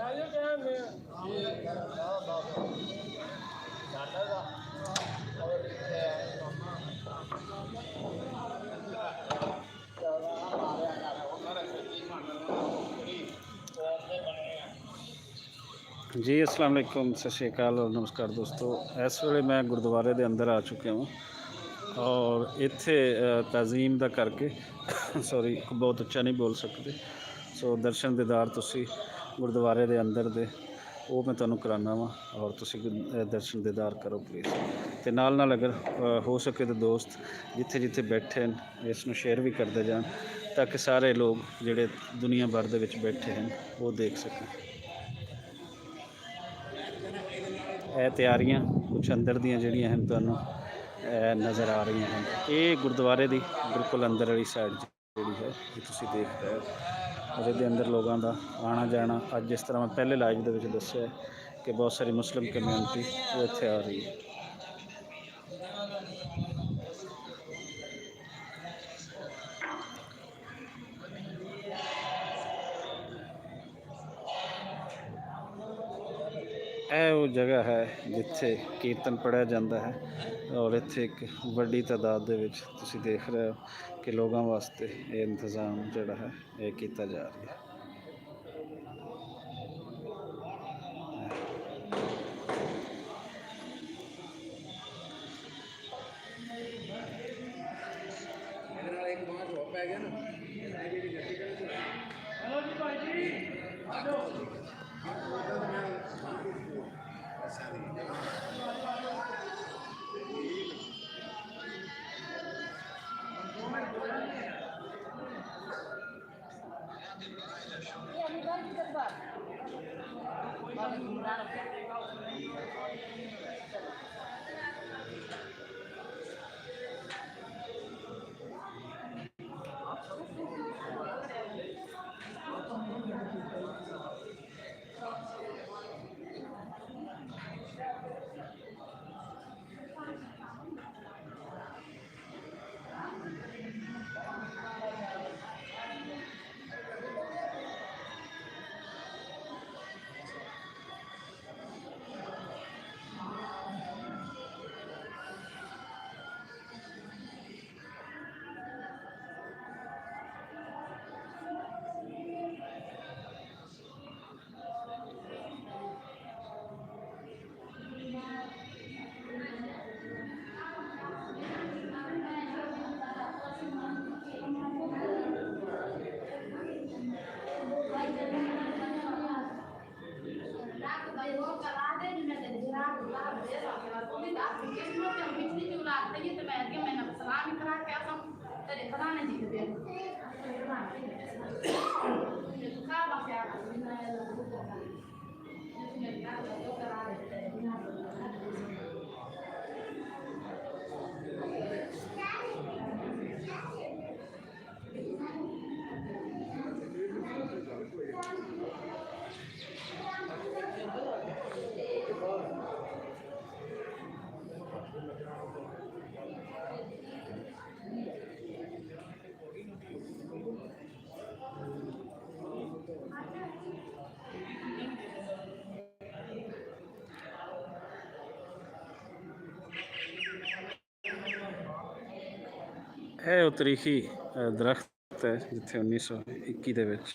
जी अस्सलाम वालेकुम, सत श्री अकाल और नमस्कार दोस्तों। इस ਵੇਲੇ मैं गुरुद्वारे के अंदर आ चुका हूँ और इत्थे तज़ीम का करके सॉरी बहुत अच्छा नहीं बोल सकते। सो दर्शन दीदार तुसी गुरुद्वारे के अंदर दे वो मैं तुहानूं कराना वा और तुसी दर्शन दीदार करो प्लीज़। तो नाल अगर हो सके तो दोस्त जिथे जिथे बैठे हैं इसनूं शेयर भी करते जान ताकि सारे लोग जिहड़े दुनिया भर दे विच बैठे हैं वो देख सकें। तैयारियां कुछ अंदर दियां जिहड़ियां हैं तुहानूं नज़र आ रही हैं। ये गुरुद्वारे की बिल्कुल अंदर वाली साइड जी है ये तुसीं देख रहे हो और ये अंदर लोगों का आना जाना अज जिस तरह मैं पहले लाइव के दस्सिया कि बहुत सारी मुस्लिम कम्यूनिटी वो इत्थे आ रही है। यह वो जगह है जिथे कीर्तन पढ़िया जाता है और इत्थे एक बड़ी तादाद दे विच तुसीं देख रहे हो कि लोगों वास्ते ये इंतज़ाम जोड़ा है ये किया जा रहा है। है वो तरीखी दरख्त है जिथे 1921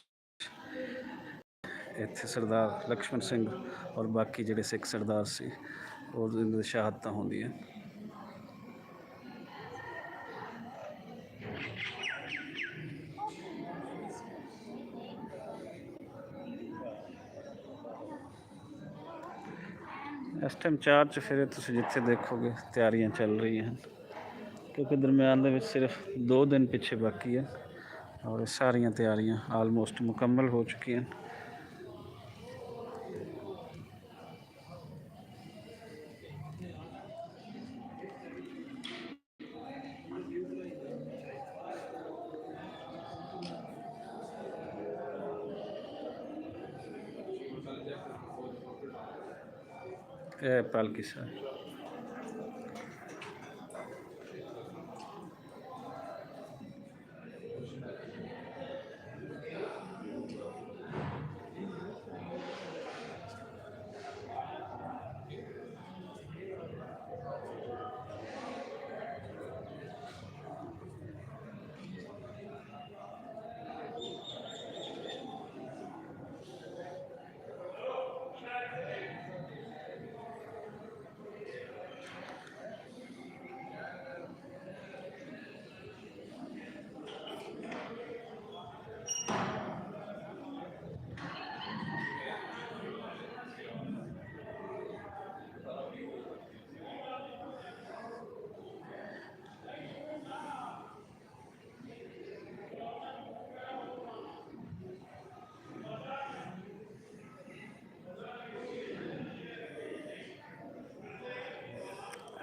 इत्थे सरदार लक्ष्मण सिंह और बाकी जिहड़े सिख सरदार से और शहादत होंदियां। इस टाइम 4 चफेरे तुसीं जिथे देखोगे तैयारियां चल रही हैं क्योंकि दरम्यान दे विच सिर्फ 2 दिन पिछे बाकी है और सारियां तैयारियां आलमोस्ट मुकम्मल हो चुकी हैं। पालकी साहब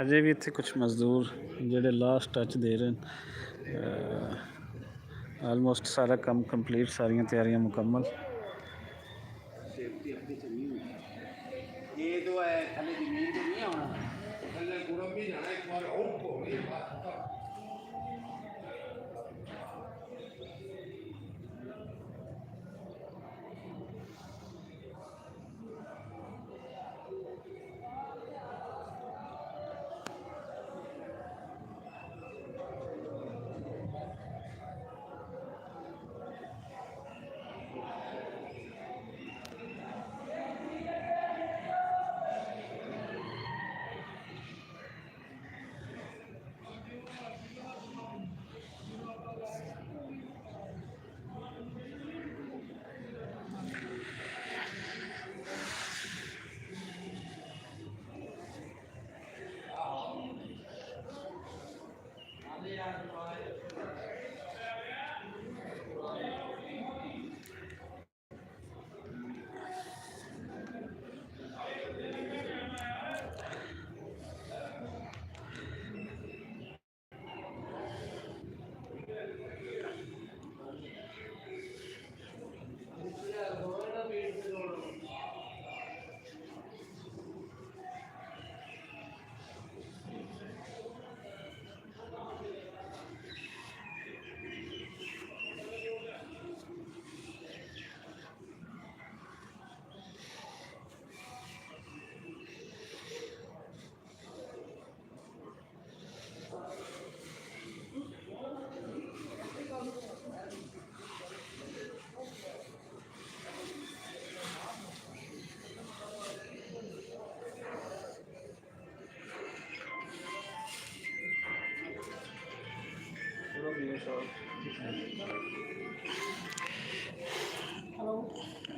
ਅਜੇ ਵੀ ਇੱਥੇ ਕੁਛ ਮਜ਼ਦੂਰ ਜਿਹੜੇ ਲਾਸਟ ਟੱਚ ਦੇ ਰਹੇ ਨੇ। ਆਲਮੋਸਟ ਸਾਰਾ ਕੰਮ ਕੰਪਲੀਟ, ਸਾਰੀਆਂ ਤਿਆਰੀਆਂ ਮੁਕੰਮਲ। ये तो है थले जमीन तो नहीं आना थले गुड़म भी जाना एक बार और को ये बात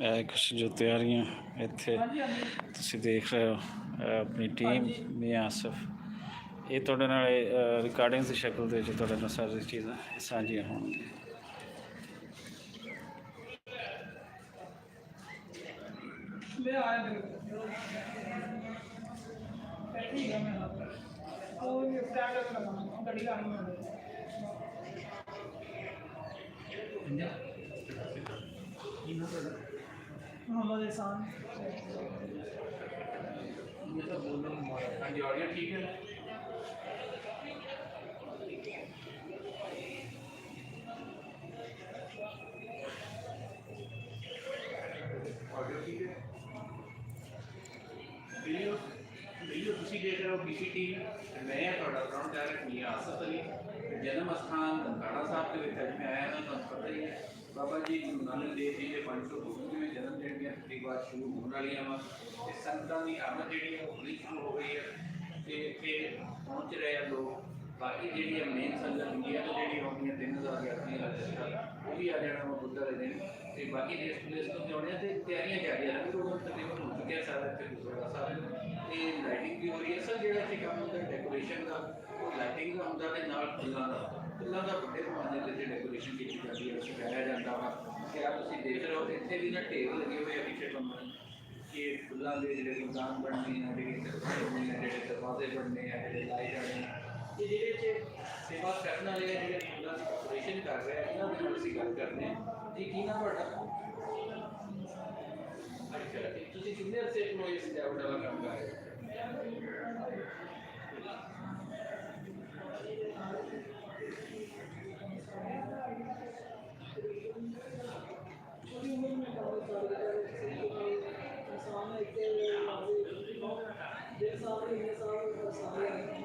ਇਹ ਕੁਛ ਜੋ ਤਿਆਰੀਆਂ ਇੱਥੇ ਤੁਸੀਂ ਦੇਖ ਰਹੇ ਹੋ, ਆਪਣੀ ਟੀਮ ਮੀਆਂ ਆਸਫ, ਇਹ ਤੁਹਾਡੇ ਨਾਲ ਰਿਕਾਰਡਿੰਗ ਦੀ ਸ਼ਕਲ ਦੇ ਵਿੱਚ ਤੁਹਾਡੇ ਨਾਲ ਸਾਰੀ ਚੀਜ਼ਾਂ ਸਾਂਝੀਆਂ ਹੋਣਗੀਆਂ। मोहम्मद एहसान हाँ जी ऑडियो ठीक है ऑडियो ठीक है वीडियो वीडियो ਤੁਸੀਂ ਦੇਖ ਰਹੇ ਹੋ BCTV मैं ਤੁਹਾਡਾ ਫਰੰਟ ਡਾਇਰੈਕਟ ਮੀਆਂ ਆਸਫ ਅਲੀ ਜਨਮ ਸਥਾਨ ਨਨਕਾਣਾ ਸਾਹਿਬ ਦੇ ਵਿੱਚ ਅੱਜ ਮੈਂ ਆਇਆ ਹਾਂ। ਤੁਹਾਨੂੰ ਪਤਾ ਹੀ ਹੈ ਬਾਬਾ ਜੀ ਗੁਰੂ ਨਾਨਕ ਦੇਵ ਜੀ ਦੇ 550ਵੇਂ ਜਨਮ ਦਿਨ ਦੀਆਂ ਤਕਰੀਬਾਂ ਸ਼ੁਰੂ ਹੋਣ ਵਾਲੀਆਂ ਵਾ ਤੇ ਸੰਗਤਾਂ ਦੀ ਆਮਦ ਜਿਹੜੀ ਹੈ ਹੋਣੀ ਸ਼ੁਰੂ ਹੋ ਗਈ ਹੈ ਤੇ ਇੱਥੇ ਪਹੁੰਚ ਰਹੇ ਆ ਲੋਕ। ਬਾਕੀ ਜਿਹੜੀ ਮੇਨ ਸੰਗਤ ਇੰਡੀਆ ਤੋਂ ਜਿਹੜੀ ਆਉਂਦੀਆਂ 3000 ਯਾਤਰੀ ਉਹ ਵੀ ਆ ਜਾਣਾ ਵਾ ਬੁੱਧਵਾਰ ਦੇ ਦਿਨ ਤੇ ਬਾਕੀ ਦੇਸ਼ ਵਿਦੇਸ਼ ਤੋਂ ਵੀ ਆਉਣੇ ਆ ਤੇ ਤਿਆਰੀਆਂ ਚੱਲ ਰਹੀਆਂ ਨੇ। ਪ੍ਰੋਗਰਾਮ ਤਕਰੀਬਨ ਹੋ ਚੁੱਕਿਆ ਸਾਰਾ ਇੱਥੇ ਗੁਰਦੁਆਰਾ ਸਾਹਿਬ ਤੇ ਲਾਈਟਿੰਗ ਵੀ ਹੋ ਰਹੀ ਹੈ। ਸਰ ਜਿਹੜਾ ਇੱਥੇ ਕੰਮ ਹੁੰਦਾ ਡੈਕੋਰੇਸ਼ਨ ਦਾ, ਉਹ ਲਾਈਟਿੰਗ ਦਾ ਹੁੰਦਾ ਤੇ ਨਾਲ ਫੁੱਲਾਂ ਦਾ ਵੱਡੇ ਪੈਮਾਨੇ ਤੇ ਡੈਕੋਰੇਸ਼ਨ ਕੀਤੀ ਜਾਂਦੀ ਹੈ, ਸਜਾਇਆ ਜਾਂਦਾ ਵਾ। ਕਿ ਆ ਤੁਸੀਂ ਦੇਖ ਰਹੇ ਹੋ ਇੱਥੇ ਵੀ ਨਾ ਢੇਰ ਲੱਗੇ ਹੋਏ ਆ ਪਿੱਛੇ ਕੰਮਾਂ ਕਿ ਫੁੱਲਾਂ ਦੇ ਜਿਹੜੇ ਗੁਲਦਾਨ ਬਣਨੇ ਆ, ਜਿਹੜੇ ਦਰਵਾਜ਼ੇ ਬਣਨੇ ਆ, ਜਿਹੜੇ ਲਾਏ ਜਾਣੇ ਆ, ਇਹ ਜਿਹੜੇ 'ਚ ਸੇਵਾ ਕਰਨ ਵਾਲੇ ਆ, ਜਿਹੜੇ ਫੁੱਲਾਂ ਦੀ ਡੈਕੋਰੇਸ਼ਨ ਕਰ ਰਹੇ ਆ, ਇਹਨਾਂ ਦੇ ਨਾਲ ਅਸੀਂ ਗੱਲ ਕਰਦੇ ਹਾਂ ਜੀ। ਕੀ ਨਾ ਤੁਹਾਡਾ? ਅੱਛਾ ਜੀ, ਤੁਸੀਂ ਕਿੰਨੇ ਅਰਸੇ ਤੋਂ ਇਸ ਸਜਾਵਟ ਵਾਲਾ ਕੰਮ ਕਰ ਰਹੇ ਹੋ? इंसान